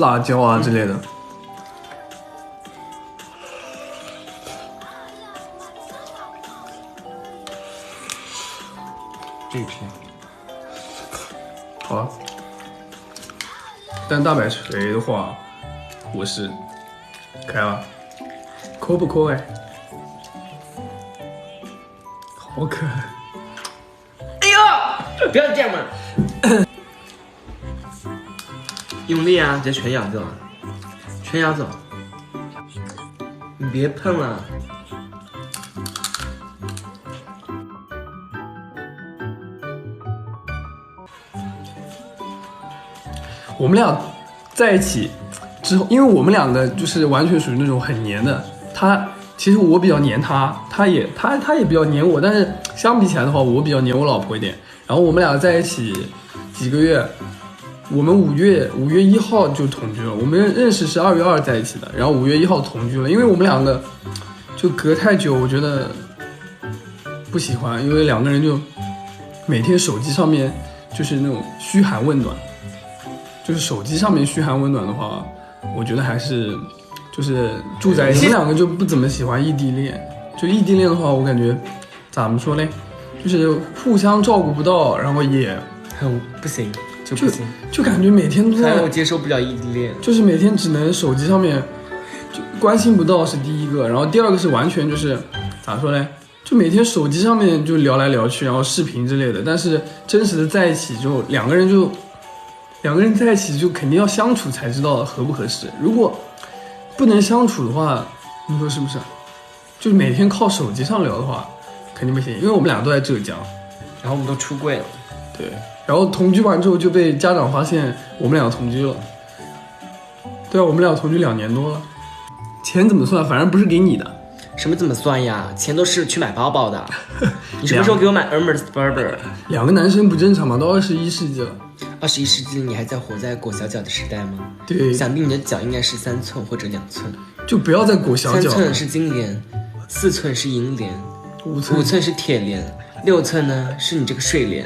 辣椒啊之类的。这一片好啊。但大摆锤的话，我是开了，抠不抠哎？好可爱！哎呦，不要这样嘛！用力啊，直接全咬走，全咬走。你别碰了。我们俩在一起之后，因为我们两个就是完全属于那种很黏的。其实我比较黏他，他也比较黏我，但是相比起来的话，我比较黏我老婆一点。然后我们俩在一起几个月，我们5月1号就同居了。我们认识是2月2在一起的，然后5月1号同居了。因为我们两个就隔太久，我觉得不喜欢，因为两个人就每天手机上面就是那种嘘寒问暖。就是手机上面嘘寒问暖的话，我觉得还是就是住在一起。我们两个就不怎么喜欢异地恋。就异地恋的话，我感觉咋么说嘞，就是互相照顾不到，然后也很不行，就不行，就感觉每天都在。我接受不了异地恋，就是每天只能手机上面就关心不到是第一个，然后第二个是完全就是咋说嘞，就每天手机上面就聊来聊去，然后视频之类的。但是真实的在一起就两个人在一起就肯定要相处才知道合不合适。如果不能相处的话，你说是不是？就是每天靠手机上聊的话，肯定不行。因为我们俩都在浙江，然后我们都出柜了，对。然后同居完之后就被家长发现我们俩同居了。对啊，我们俩同居2年多了。钱怎么算？反正不是给你的。什么怎么算呀？钱都是去买包包的。你什么时候给我买 Hermes Barber？ 两个男生不正常吗？都21世纪了。21世纪，你还在活在裹小脚的时代吗？对，想必你的脚应该是3寸或者2寸。就不要再裹小脚。3寸是金莲，4寸是银莲，5寸是铁莲，6寸呢是你这个睡莲。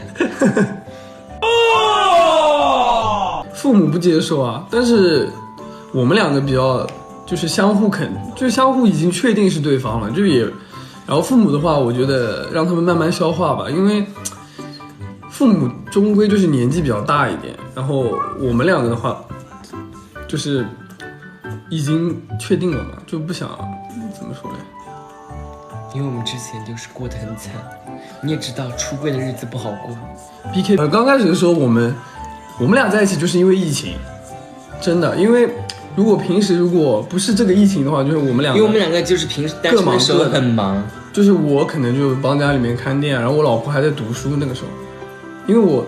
父母不接受啊，但是我们两个比较就是相互就是相互已经确定是对方了，就也，然后父母的话，我觉得让他们慢慢消化吧，因为父母终归就是年纪比较大一点，然后我们两个的话，就是已经确定了嘛，就不想怎么说嘞？因为我们之前就是过得很惨，你也知道出柜的日子不好过。BK，刚开始的时候我们俩在一起就是因为疫情，真的，因为如果不是这个疫情的话，就是我们两个，因为我们两个就是平时单身的时候很忙，就是我可能就帮家里面看店，然后我老婆还在读书那个时候，因为我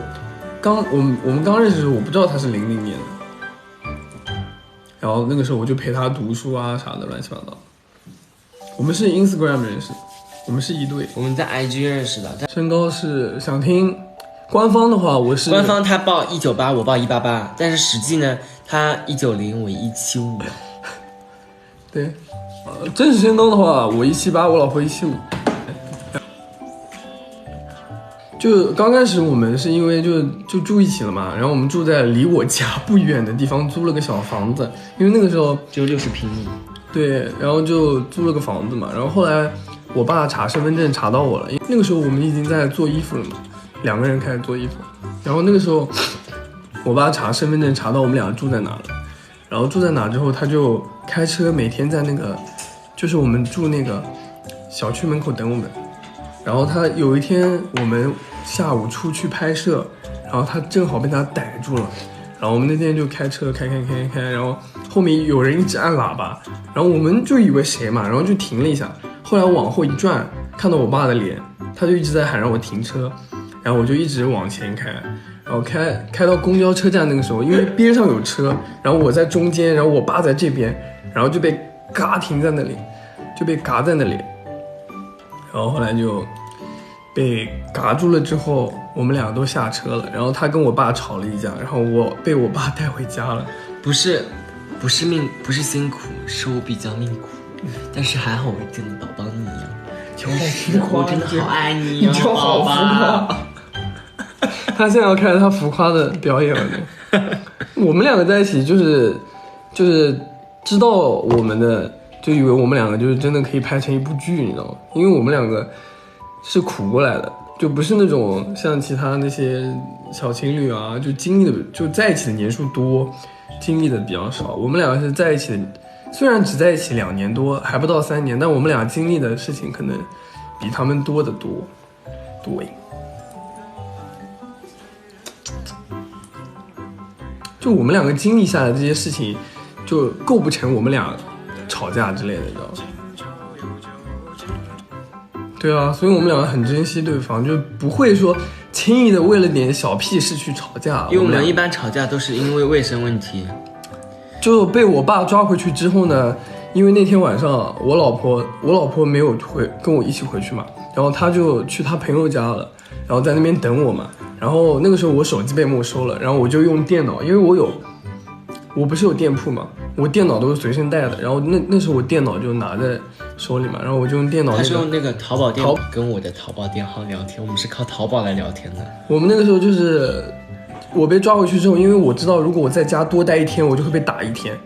们刚认识的时候，我不知道他是00年的，然后那个时候我就陪他读书啊啥的乱七八糟。我们是 Instagram 认识的，我们是一对，我们在 IG 认识的。身高是想听官方的话，官方他报198，我报188，但是实际呢，他190，我175。对，真实身高的话，我178，我老婆175。就刚开始我们是因为就住一起了嘛，然后我们住在离我家不远的地方租了个小房子，因为那个时候就60平米。对，然后就租了个房子嘛，然后后来我爸查身份证查到我了，因为那个时候我们已经在做衣服了嘛，2个人开始做衣服，然后那个时候我爸查身份证查到我们俩住在哪了，然后住在哪之后，他就开车每天在那个就是我们住那个小区门口等我们，然后他有一天我们下午出去拍摄，然后他正好被他逮住了，然后我们那天就开车开，然后后面有人一直按喇叭，然后我们就以为谁嘛，然后就停了一下，后来往后一转，看到我爸的脸，他就一直在喊让我停车，然后我就一直往前开，然后开到公交车站那个时候，因为边上有车，然后我在中间，然后我爸在这边，然后就被嘎停在那里，就被嘎在那里，然后后来就被嘎住了之后，我们俩都下车了，然后他跟我爸吵了一架，然后我被我爸带回家了。不是辛苦，是我比较命苦，但是还好我真的宝宝你呀，就是我真的好爱你呀，好浮夸。他现在要开始他浮夸的表演了。我们两个在一起就是就是知道我们的，就以为我们两个就是真的可以拍成一部剧，你知道吗？因为我们两个是苦过来的，就不是那种像其他那些小情侣啊，就经历的就在一起的年数多，经历的比较少。我们两个是在一起的，虽然只在一起2年多，还不到3年，但我们俩经历的事情可能比他们多得多。对。就我们两个经历下来这些事情，就构不成我们俩吵架之类的，你知道吗？对啊，所以我们两个很珍惜对方，就不会说轻易的为了点小屁事去吵架。因为我们一般吵架都是因为卫生问题。就被我爸抓回去之后呢，因为那天晚上我老婆没有跟我一起回去嘛，然后她就去她朋友家了，然后在那边等我嘛。然后那个时候我手机被没收了，然后我就用电脑，因为我不是有店铺嘛，我电脑都是随身带的，然后那时候我电脑就拿在手里嘛，然后我就用电脑、他是用那个淘宝店跟我的淘宝电号聊天，我们是靠淘宝来聊天的。我们那个时候就是我被抓回去之后，因为我知道如果我在家多待1天，我就会被打1天。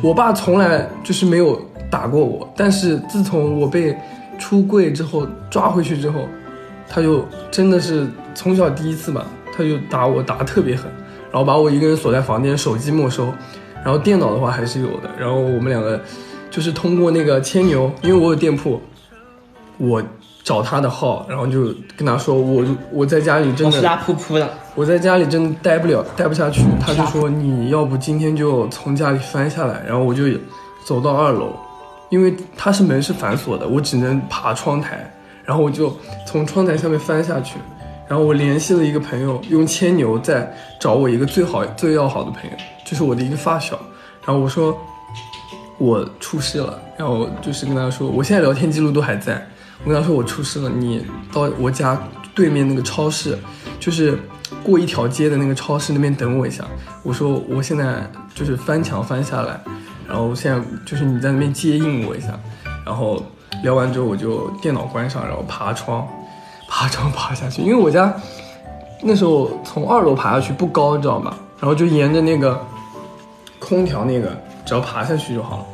我爸从来就是没有打过我，但是自从我被出柜之后抓回去之后，他就真的是从小第一次吧，他就打我，打得特别狠，然后把我一个人锁在房间，手机没收，然后电脑的话还是有的。然后我们两个就是通过那个牵牛，因为我有店铺，我找他的号，然后就跟他说我在家里真的，我是拉噗噗的，我在家里真的待不下去。他就说你要不今天就从家里翻下来，然后我就走到2楼，因为他门是反锁的，我只能爬窗台，然后我就从窗台下面翻下去。然后我联系了一个朋友，用牵牛在找我一个最要好的朋友，就是我的一个发小。然后我说我出事了，然后就是跟他说我现在聊天记录都还在，我跟他说我出事了，你到我家对面那个超市，就是过一条街的那个超市那边等我一下。我说我现在就是翻墙翻下来，然后现在就是你在那边接应我一下。然后聊完之后我就电脑关上，然后爬窗爬下去，因为我家那时候从2楼爬下去不高，你知道吗？然后就沿着那个空调那个，只要爬下去就好了。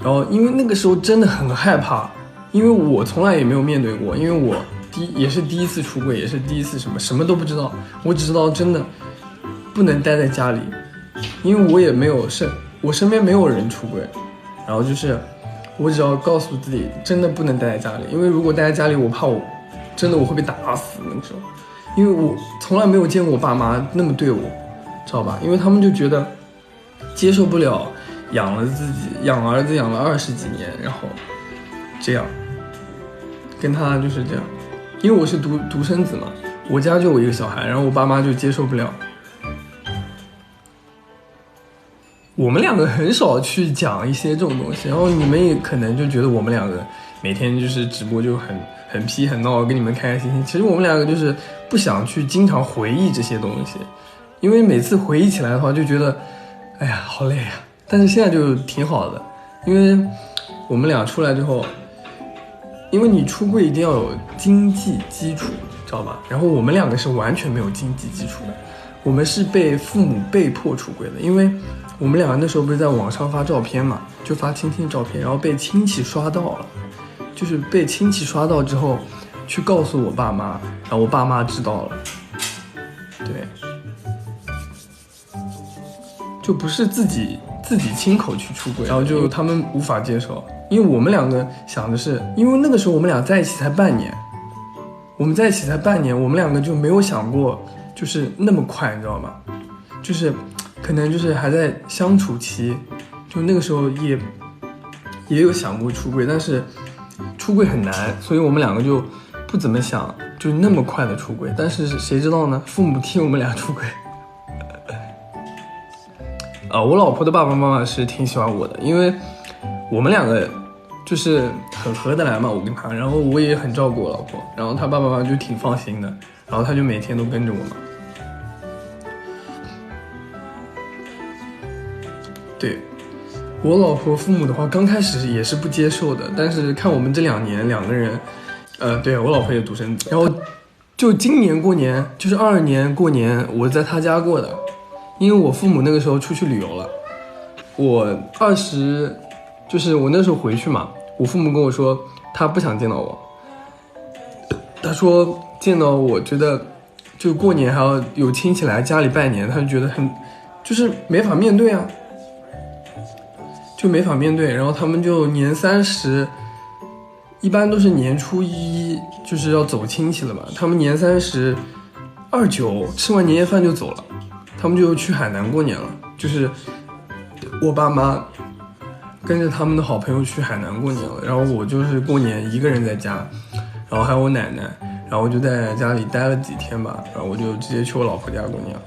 然后因为那个时候真的很害怕，因为我从来也没有面对过，因为我也是第一次出柜，也是第一次什么都不知道，我只知道真的不能待在家里，因为我也没有我身边没有人出柜，然后就是我只要告诉自己真的不能待在家里，因为如果待在家里，我怕我真的我会被打死那个时候，因为我从来没有见过我爸妈那么对我，知道吧？因为他们就觉得接受不了养儿子养了20几年，然后这样跟他就是这样，因为我是独生子嘛，我家就我一个小孩，然后我爸妈就接受不了。我们两个很少去讲一些这种东西，然后你们也可能就觉得我们两个每天就是直播就很皮很闹，跟你们开开心心。其实我们两个就是不想去经常回忆这些东西，因为每次回忆起来的话就觉得，哎呀好累啊。但是现在就挺好的，因为我们俩出来之后，因为你出柜一定要有经济基础，知道吧？然后我们两个是完全没有经济基础的，我们是被父母被迫出柜的，因为我们两个那时候不是在网上发照片嘛，就发亲戚照片，然后被亲戚刷到了，就是被亲戚刷到之后，去告诉我爸妈，然后我爸妈知道了，对，就不是自己亲口去出柜，然后就他们无法接受，因为我们两个想的是，因为那个时候我们俩在一起才半年，我们们两个就没有想过就是那么快，你知道吗？就是可能就是还在相处期，就那个时候也有想过出柜，但是出柜很难，所以我们两个就不怎么想就那么快的出柜。但是谁知道呢？父母替我们俩出柜。我老婆的爸爸妈妈是挺喜欢我的，因为我们两个就是很合得来嘛，我跟他，然后我也很照顾我老婆，然后他爸爸妈妈就挺放心的，然后他就每天都跟着我嘛。对，我老婆父母的话刚开始也是不接受的，但是看我们这2年两个人，对，我老婆也独生子，然后就今年过年就是22年过年我在他家过的，因为我父母那个时候出去旅游了，就是我那时候回去嘛，我父母跟我说他不想见到我，他说见到我觉得就过年还要有亲戚来家里拜年，他就觉得就是没法面对啊，就没法面对。然后他们就年30，一般都是年初1就是要走亲戚了嘛，他们年30、29吃完年夜饭就走了，他们就去海南过年了，就是我爸妈跟着他们的好朋友去海南过年了，然后我就是过年一个人在家，然后还有我奶奶，然后我就在家里待了几天吧，然后我就直接去我老婆家过年了。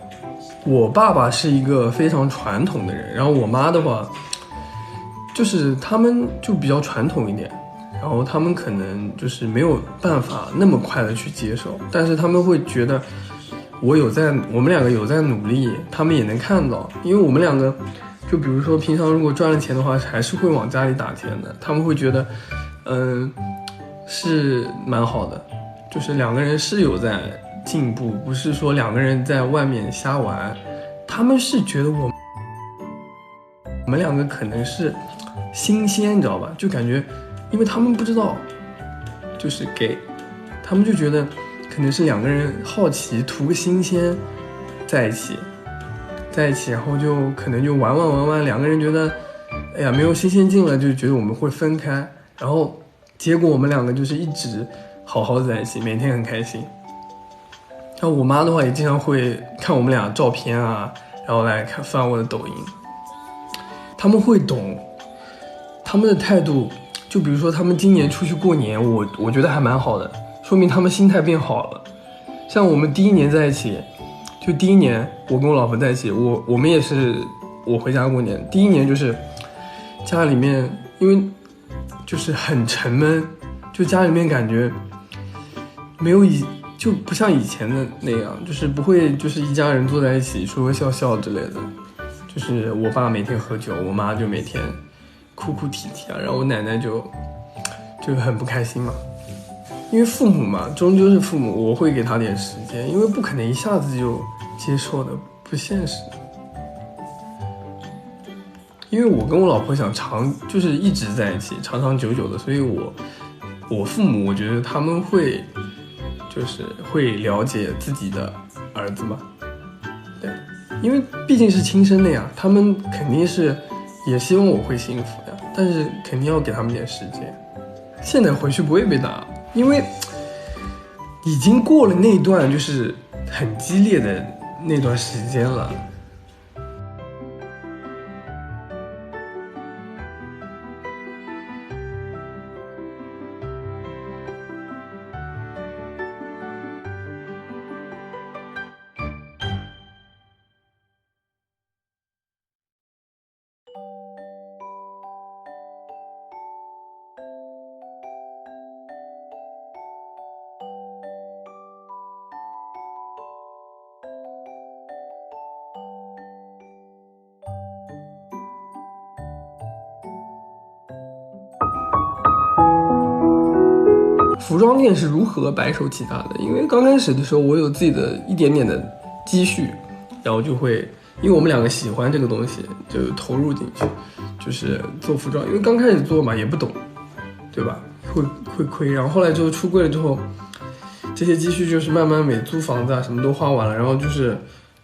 我爸爸是一个非常传统的人，然后我妈的话，就是他们就比较传统一点，然后他们可能就是没有办法那么快的去接受，但是他们会觉得我们两个有在努力，他们也能看到，因为我们两个就比如说平常如果赚了钱的话，还是会往家里打钱的，他们会觉得是蛮好的，就是两个人是有在进步，不是说两个人在外面瞎玩，他们是觉得我们两个可能是新鲜，你知道吧，就感觉因为他们不知道就是gay，他们就觉得可能是两个人好奇图个新鲜在一起，然后就可能就玩，两个人觉得哎呀没有新鲜劲了，就觉得我们会分开，然后结果我们两个就是一直好好在一起，每天很开心。然后我妈的话也经常会看我们俩照片啊，然后来翻我的抖音，他们会懂，他们的态度，就比如说他们今年出去过年，我觉得还蛮好的，说明他们心态变好了。像我们第一年在一起，就第一年我跟我老婆在一起，我们也是我回家过年，第一年就是家里面因为就是很沉闷，就家里面感觉没有就不像以前的那样，就是不会就是一家人坐在一起说说笑笑之类的，就是我爸每天喝酒，我妈就每天哭哭啼啼啊，然后我奶奶就很不开心嘛，因为父母嘛，终究是父母，我会给他点时间，因为不可能一下子就接受的，不现实。因为我跟我老婆想就是一直在一起，长长久久的，所以我父母我觉得他们会就是会了解自己的儿子嘛，对，因为毕竟是亲生的呀，他们肯定是也希望我会幸福呀，但是肯定要给他们点时间。现在回去不会被打，因为已经过了那段就是很激烈的那段时间了。服装店是如何白手起家的？因为刚开始的时候，我有自己的一点点的积蓄，然后就会，因为我们两个喜欢这个东西，就投入进去，就是做服装。因为刚开始做嘛，也不懂，对吧？会亏。然后后来之后出柜了之后，这些积蓄就是慢慢租房子啊，什么都花完了，然后就是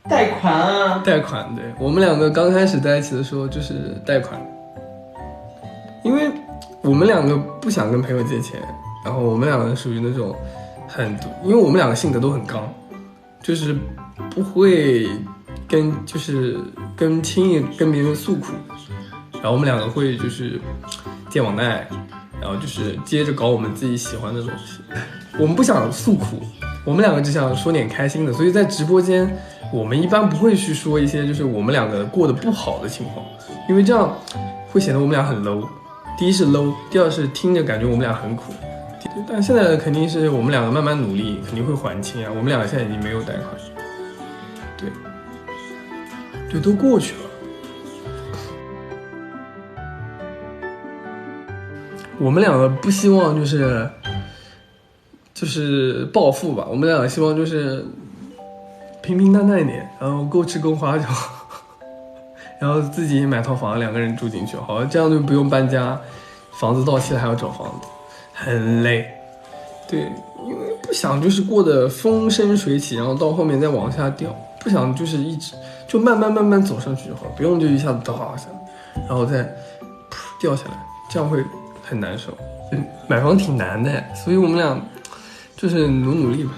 贷款啊，贷款。对，我们两个刚开始在一起的时候就是贷款，因为我们两个不想跟朋友借钱。然后我们两个属于那种因为我们两个性格都很刚，就是不会跟轻易跟别人诉苦，然后我们两个会就是借网贷，然后就是接着搞我们自己喜欢的东西。我们不想诉苦，我们两个只想说点开心的，所以在直播间我们一般不会去说一些就是我们两个过得不好的情况，因为这样会显得我们俩很 low。第一是 low， 第二是听着感觉我们俩很苦。但现在肯定是我们两个慢慢努力，肯定会还清啊。我们两个现在已经没有贷款，对，都过去了。我们两个不希望就是暴富吧，我们两个希望就是平平淡淡一点，然后够吃够花就好。然后自己买套房，两个人住进去，好，这样就不用搬家，房子到期了还要找房子，很累。对，因为不想就是过得风生水起，然后到后面再往下掉，不想就是一直就慢慢走上去就好，不用就一下子倒下来，然后再掉下来，这样会很难受。买房挺难的，所以我们俩就是努力吧。